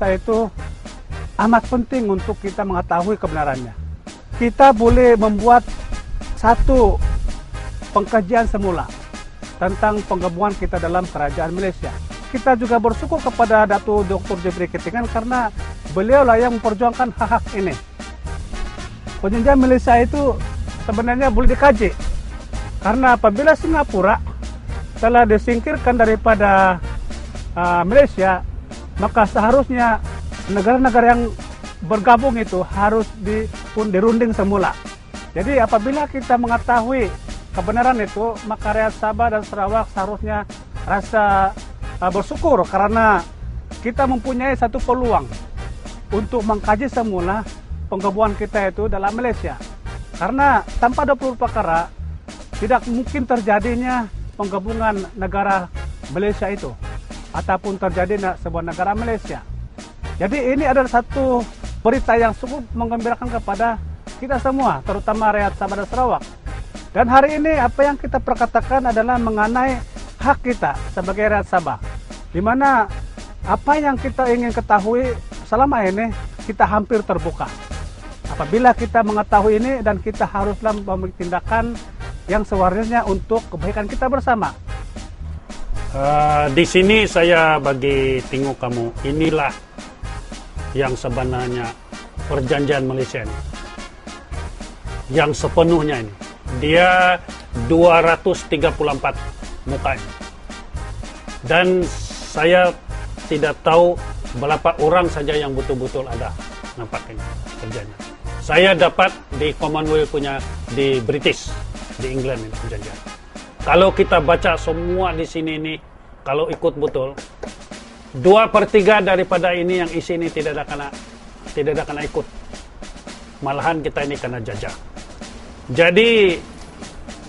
Malaysia itu amat penting untuk kita mengetahui kebenarannya. Kita boleh membuat satu pengkajian semula tentang penggabungan kita dalam kerajaan Malaysia. Kita juga bersyukur kepada Datuk Dr. Jeffrey Ketingan karena beliau lah yang memperjuangkan hak-hak ini. Perjanjian Malaysia itu sebenarnya boleh dikaji karena apabila Singapura telah disingkirkan daripada Malaysia, maka seharusnya negara-negara yang bergabung itu harus dirunding semula. Jadi apabila kita mengetahui kebenaran itu, maka rakyat Sabah dan Sarawak seharusnya rasa bersyukur karena kita mempunyai satu peluang untuk mengkaji semula penggabungan kita itu dalam Malaysia. Karena tanpa 20 perkara tidak mungkin terjadinya penggabungan negara Malaysia itu ataupun terjadi sebuah negara Malaysia. Jadi ini adalah satu berita yang cukup menggembirakan kepada kita semua, terutama rakyat Sabah dan Sarawak. Dan hari ini apa yang kita perkatakan adalah mengenai hak kita sebagai rakyat Sabah, di mana apa yang kita ingin ketahui selama ini kita hampir terbuka. Apabila kita mengetahui ini dan kita haruslah memiliki tindakan yang sewarnanya untuk kebaikan kita bersama. Di sini saya bagi tengok kamu, inilah yang sebenarnya perjanjian Malaysia ini, yang sepenuhnya ini. Dia 234 muka ini. Dan saya tidak tahu berapa orang saja yang betul-betul ada nampak ini perjanjian. Saya dapat di Commonwealth punya, di British, di England ini perjanjian. Kalau kita baca semua di sini ini, kalau ikut betul, 2/3 daripada ini yang isi ini tidak ada kena ikut. Malahan kita ini kena jajah. Jadi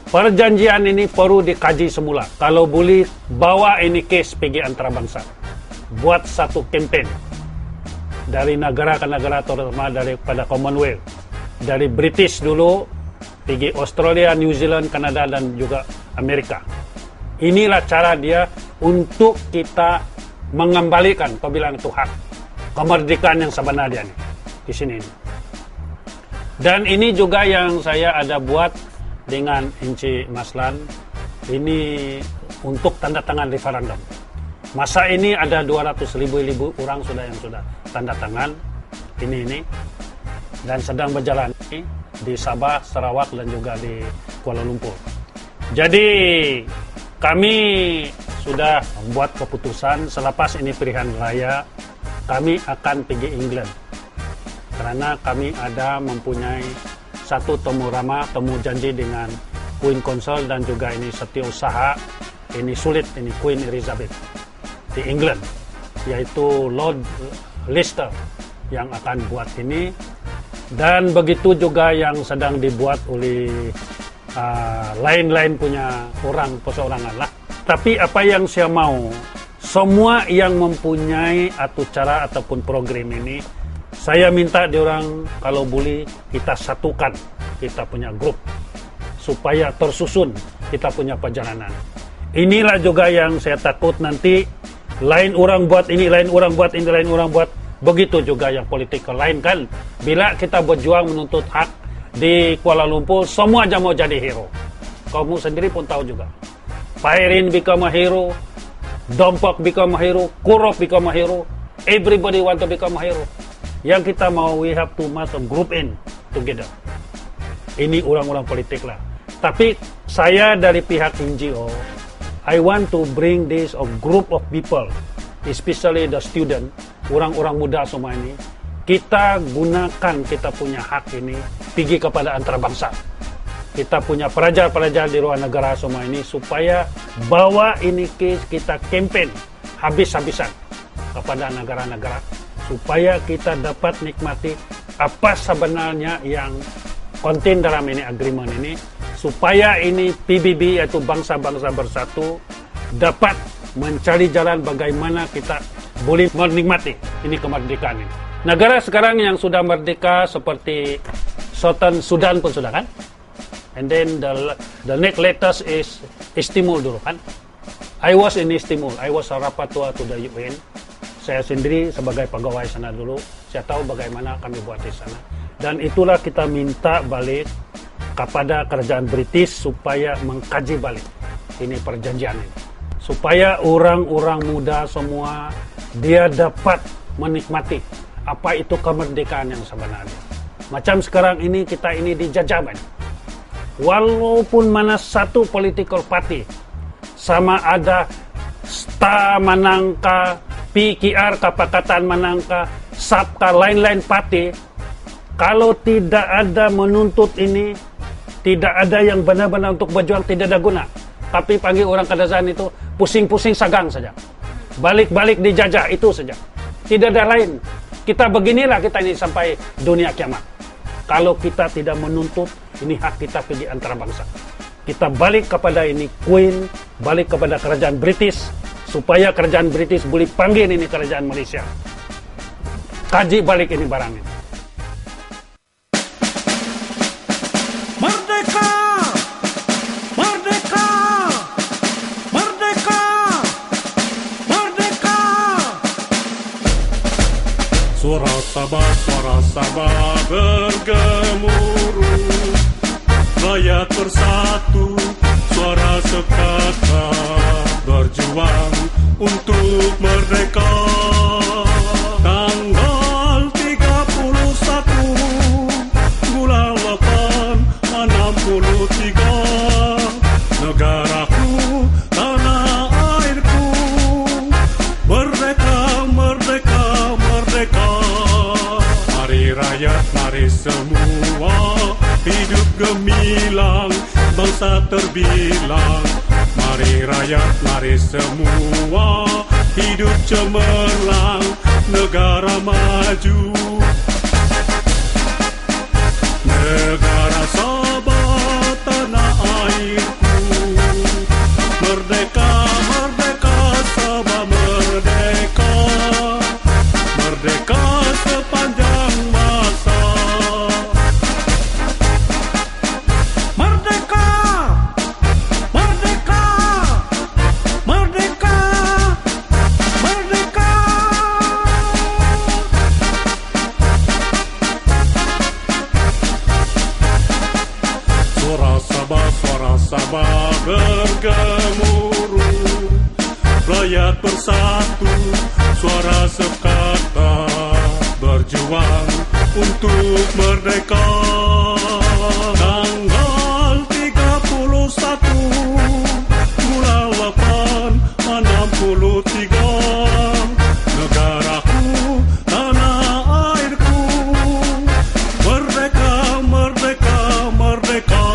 perjanjian ini perlu dikaji semula. Kalau boleh bawa ini kes pergi antarabangsa, buat satu kempen dari negara ke negara, terutama daripada Commonwealth, dari British dulu pergi Australia, New Zealand, Kanada dan juga Amerika. Inilah cara dia untuk kita mengembalikan pembilang itu hak kemerdekaan yang sebenarnya nih di sini. Dan ini juga yang saya ada buat dengan Encik Maslan, ini untuk tanda tangan referendum. Masa ini ada 200,000 orang yang sudah tanda tangan ini dan sedang berjalan di Sabah, Sarawak dan juga di Kuala Lumpur. Jadi kami sudah membuat keputusan selepas ini pilihan raya kami akan pergi England. Karena kami ada mempunyai satu temu janji dengan Queen Consort dan juga ini setiausaha ini sulit ini Queen Elizabeth di England, yaitu Lord Lister yang akan buat ini, dan begitu juga yang sedang dibuat oleh lain-lain punya orang perseorangan lah. Tapi apa yang saya mau, semua yang mempunyai atau cara ataupun program ini, saya minta diorang kalau boleh kita satukan, kita punya grup supaya tersusun kita punya perjalanan. Inilah juga yang saya takut nanti lain orang buat ini, lain orang buat ini, lain orang buat begitu juga yang politikal lain kan. Bila kita berjuang menuntut hak di Kuala Lumpur, semua aja mau jadi hero. Kamu sendiri pun tahu juga. Pairin become a hero, Dompok become a hero, Kurop become a hero, everybody want to become a hero. Yang kita mau, we have to masuk group in together. Ini orang-orang politik lah. Tapi saya dari pihak NGO, I want to bring this a group of people, especially the student, orang-orang muda semua ini. Kita gunakan kita punya hak ini pergi kepada antarabangsa. Kita punya pelajar-pelajar di luar negara semua ini supaya bawa ini kita campaign habis-habisan kepada negara-negara supaya kita dapat nikmati apa sebenarnya yang konten dalam ini agreement ini, supaya ini PBB yaitu bangsa-bangsa bersatu dapat mencari jalan bagaimana kita boleh menikmati ini kemerdekaan ini. Negara sekarang yang sudah merdeka seperti Sultan Sudan pun sudah kan, and then the next latest is Timur dulu kan. I was in Timur, I was a rapporteur to the UN. Saya sendiri sebagai pegawai sana dulu, saya tahu bagaimana kami buat di sana. Dan itulah kita minta balik kepada kerajaan British supaya mengkaji balik ini perjanjian ini. Supaya orang-orang muda semua dia dapat menikmati apa itu kemerdekaan yang sebenarnya. Macam sekarang ini kita ini dijajah banyak. Walaupun mana satu political party sama ada STA manangka, PKR Kapakatan manangka, SAPKA lain-lain party, kalau tidak ada menuntut ini, tidak ada yang benar-benar untuk berjuang, tidak ada guna. Tapi panggil orang Kadazan itu pusing-pusing sagang saja. Balik-balik dijajah, itu saja. Tidak ada lain. Kita beginilah kita ini sampai dunia kiamat. Kalau kita tidak menuntut, ini hak kita pergi antara bangsa. Kita balik kepada ini Queen, balik kepada kerajaan British, supaya kerajaan British boleh panggil ini kerajaan Malaysia. Kaji balik ini barang ini. Merdeka! Merdeka! Merdeka! Merdeka! Suara Sabah bergemuruh, rakyat bersatu, suara sekata, berjuang untuk merdeka. Tanggal 31 bulan 8 63, negaraku, tanah airku, merdeka, merdeka, merdeka. Mari rakyat, mari semua, hidup gemilang, bangsa terbilang. Mari rakyat, mari semua, hidup cemerlang, negara maju. Negara Sabah, tanah airku, merdeka, merdeka, Sabah merdeka, merdeka sepanjang masa. Merdeka, merdeka, merdeka, merdeka. Suara Sabah bergemuruh, rakyat bersatu, suara sekata, berjuang untuk merdeka. Tanggal 31 bulan 8 63, negaraku, tanah airku, merdeka, merdeka, merdeka.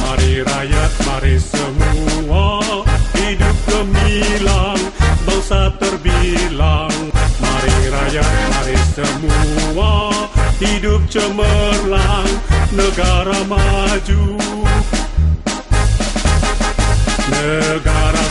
Mari rakyat, mari semua, hidup gemilang, bangsa terbilang. Mari rakyat, mari semua, hidup cemerlang, negara maju. Negara